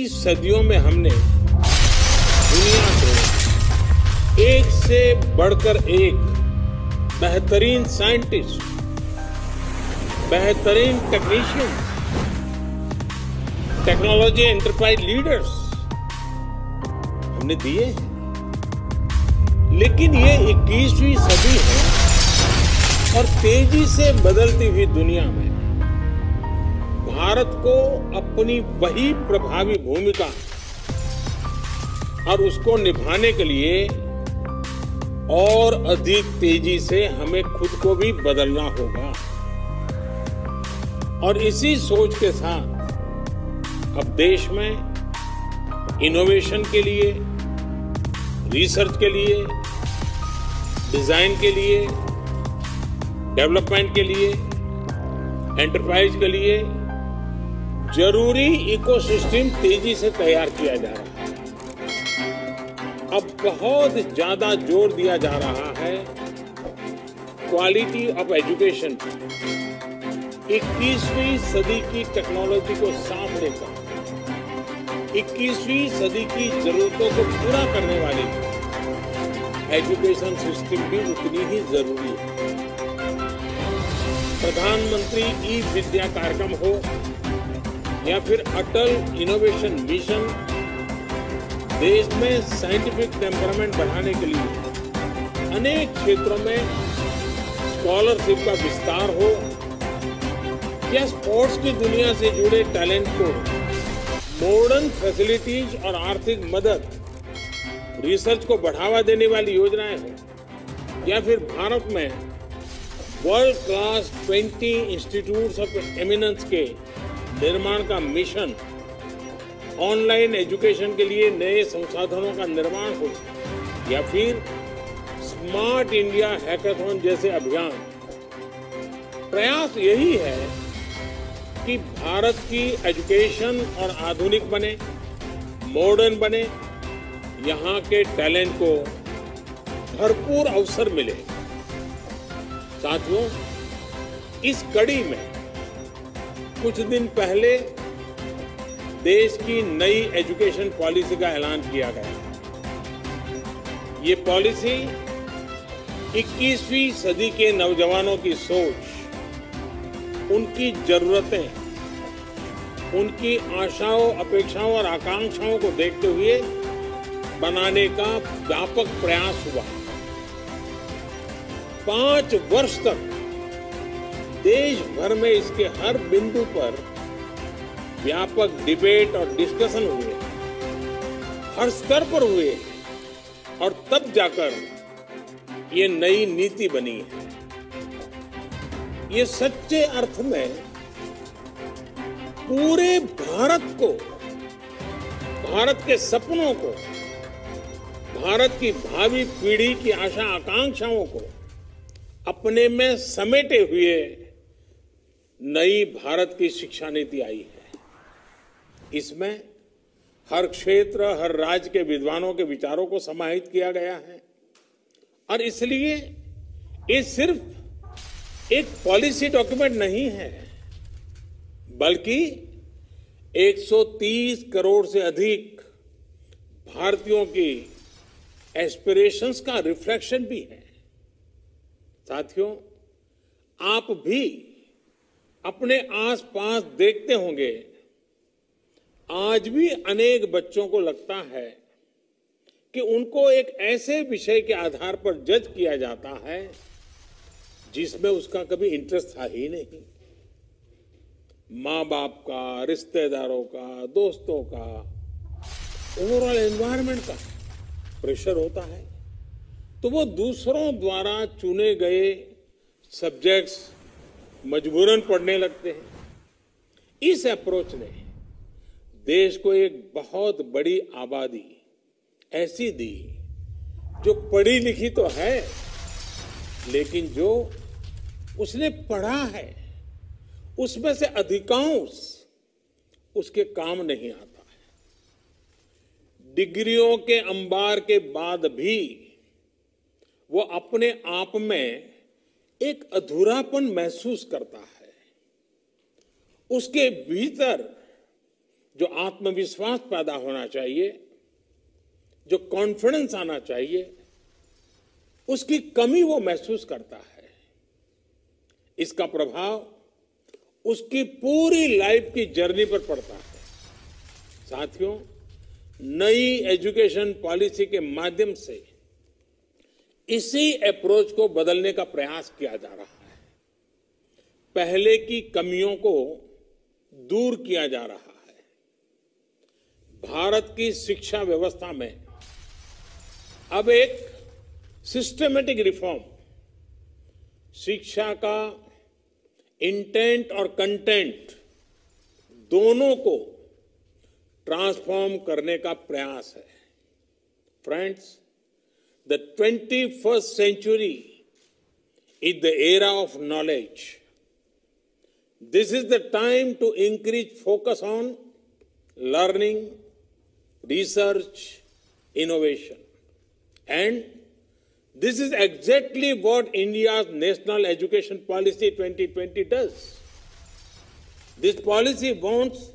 सदियों में हमने दुनिया को एक से बढ़कर एक बेहतरीन साइंटिस्ट, बेहतरीन टेक्नीशियन, टेक्नोलॉजी एंटरप्राइज लीडर्स हमने दिए हैं। लेकिन ये 21वीं सदी है और तेजी से बदलती हुई दुनिया में भारत को अपनी वही प्रभावी भूमिका और उसको निभाने के लिए और अधिक तेजी से हमें खुद को भी बदलना होगा। और इसी सोच के साथ अब देश में इनोवेशन के लिए, रिसर्च के लिए, डिजाइन के लिए, डेवलपमेंट के लिए, एंटरप्राइज के लिए जरूरी इकोसिस्टम तेजी से तैयार किया जा रहा है। अब बहुत ज्यादा जोर दिया जा रहा है क्वालिटी ऑफ एजुकेशन पर। 21वीं सदी की टेक्नोलॉजी को साथ लेकर 21वीं सदी की जरूरतों को पूरा करने वाली एजुकेशन सिस्टम भी उतनी ही जरूरी है। प्रधानमंत्री ई विद्या कार्यक्रम हो या फिर अटल इनोवेशन मिशन, देश में साइंटिफिक टेम्परामेंट बढ़ाने के लिए अनेक क्षेत्रों में स्कॉलरशिप का विस्तार हो या स्पोर्ट्स की दुनिया से जुड़े टैलेंट को मॉडर्न फैसिलिटीज और आर्थिक मदद, रिसर्च को बढ़ावा देने वाली योजनाएं हो या फिर भारत में world class 20 institutes of eminence के निर्माण का मिशन, ऑनलाइन एजुकेशन के लिए नए संसाधनों का निर्माण हो या फिर स्मार्ट इंडिया हैकाथॉन जैसे अभियान, प्रयास यही है कि भारत की एजुकेशन और आधुनिक बने, मॉडर्न बने, यहाँ के टैलेंट को भरपूर अवसर मिले। साथियों, इस कड़ी में कुछ दिन पहले देश की नई एजुकेशन पॉलिसी का ऐलान किया गया। ये पॉलिसी 21वीं सदी के नौजवानों की सोच, उनकी जरूरतें, उनकी आशाओं, अपेक्षाओं और आकांक्षाओं को देखते हुए बनाने का व्यापक प्रयास हुआ। 5 वर्ष तक देश भर में इसके हर बिंदु पर व्यापक डिबेट और डिस्कशन हुए, हर स्तर पर हुए और तब जाकर ये नई नीति बनी है। ये सच्चे अर्थ में पूरे भारत को, भारत के सपनों को, भारत की भावी पीढ़ी की आशा आकांक्षाओं को अपने में समेटे हुए नई भारत की शिक्षा नीति आई है। इसमें हर क्षेत्र, हर राज्य के विद्वानों के विचारों को समाहित किया गया है और इसलिए ये सिर्फ एक पॉलिसी डॉक्यूमेंट नहीं है, बल्कि 130 करोड़ से अधिक भारतीयों की एस्पिरेशंस का रिफ्लेक्शन भी है। साथियों, आप भी अपने आसपास देखते होंगे, आज भी अनेक बच्चों को लगता है कि उनको एक ऐसे विषय के आधार पर जज किया जाता है जिसमें उसका कभी इंटरेस्ट था ही नहीं। माँ बाप का, रिश्तेदारों का, दोस्तों का, ओवरऑल एनवायरनमेंट का प्रेशर होता है, तो वो दूसरों द्वारा चुने गए सब्जेक्ट्स मजबूरन पढ़ने लगते हैं। इस अप्रोच ने देश को एक बहुत बड़ी आबादी ऐसी दी जो पढ़ी लिखी तो है, लेकिन जो उसने पढ़ा है उसमें से अधिकांश उसके काम नहीं आता है। डिग्रियों के अंबार के बाद भी वो अपने आप में एक अधूरापन महसूस करता है। उसके भीतर जो आत्मविश्वास पैदा होना चाहिए, जो कॉन्फिडेंस आना चाहिए, उसकी कमी वो महसूस करता है। इसका प्रभाव उसकी पूरी लाइफ की जर्नी पर पड़ता है। साथियों, नई एजुकेशन पॉलिसी के माध्यम से इसी अप्रोच को बदलने का प्रयास किया जा रहा है। पहले की कमियों को दूर किया जा रहा है। भारत की शिक्षा व्यवस्था में अब एक सिस्टमेटिक रिफॉर्म, शिक्षा का इंटेंट और कंटेंट दोनों को ट्रांसफॉर्म करने का प्रयास है। Friends, the 21st century is the era of knowledge. This is the time to increase focus on learning, research, innovation. And this is exactly what India's National Education Policy 2020 does. This policy wants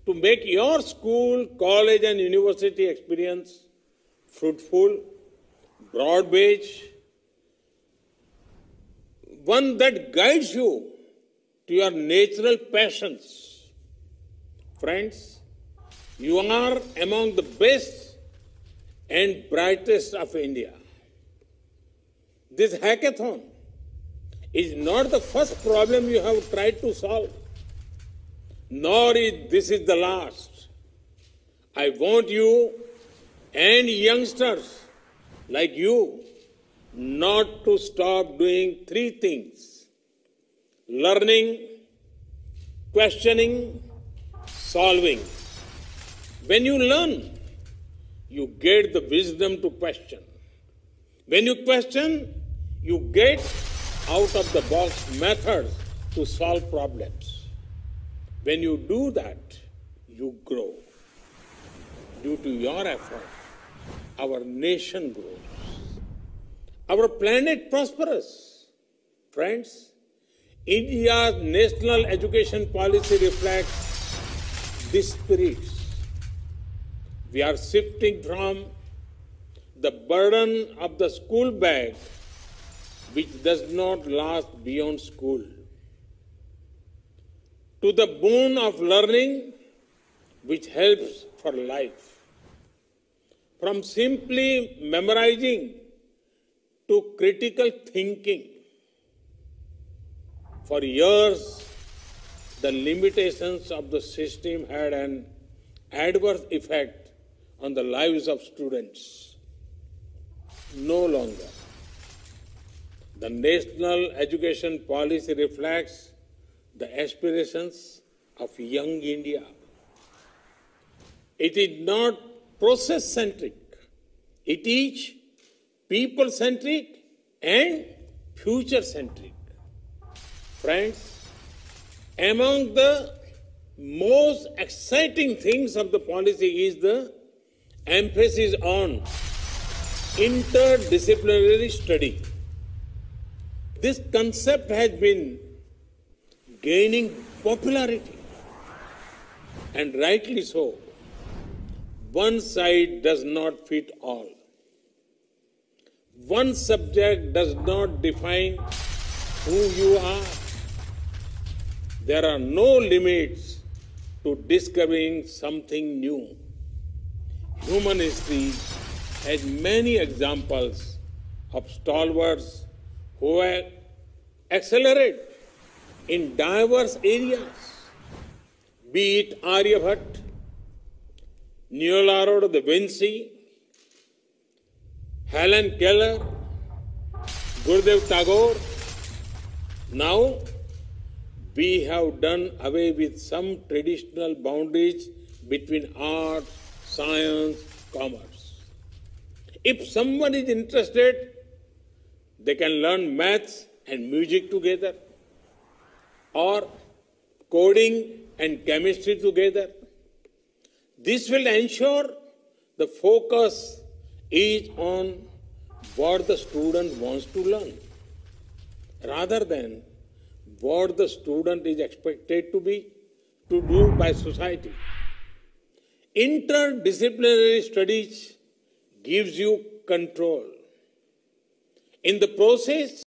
to make your school, college and university experience fruitful, broad-based, one that guides you to your natural passions. Friends, you are among the best and brightest of India. This hackathon is not the first problem you have tried to solve, nor is this the last. I want you and youngsters like you not to stop doing three things: learning, questioning, solving. When you learn, you get the wisdom to question. When you question, you get out of the box methods to solve problems. When you do that, you grow. Due to your effort, our nation grows. Our planet prospers. Friends, India's national education policy reflects this spirit. We are shifting from the burden of the school bag, which does not last beyond school, to the boon of learning, which helps for life. From simply memorizing to critical thinking. For years, the limitations of the system had an adverse effect on the lives of students. No longer. The national education policy reflects the aspirations of young India. It is not process-centric. It is people-centric and future-centric. Friends, among the most exciting things of the policy is the emphasis on interdisciplinary study. This concept has been gaining popularity, and rightly so. One size does not fit all. One subject does not define who you are. There are no limits to discovering something new. Human history has many examples of stalwarts who accelerate in diverse areas, be it Aryabhatta, Leonardo da Vinci, Helen Keller, Gurudev Tagore. Now, we have done away with some traditional boundaries between art, science, commerce. If someone is interested, they can learn maths and music together, or coding and chemistry together. This will ensure the focus is on what the student wants to learn, rather than what the student is expected to do by society. interdisciplinary studies gives you control. In the process,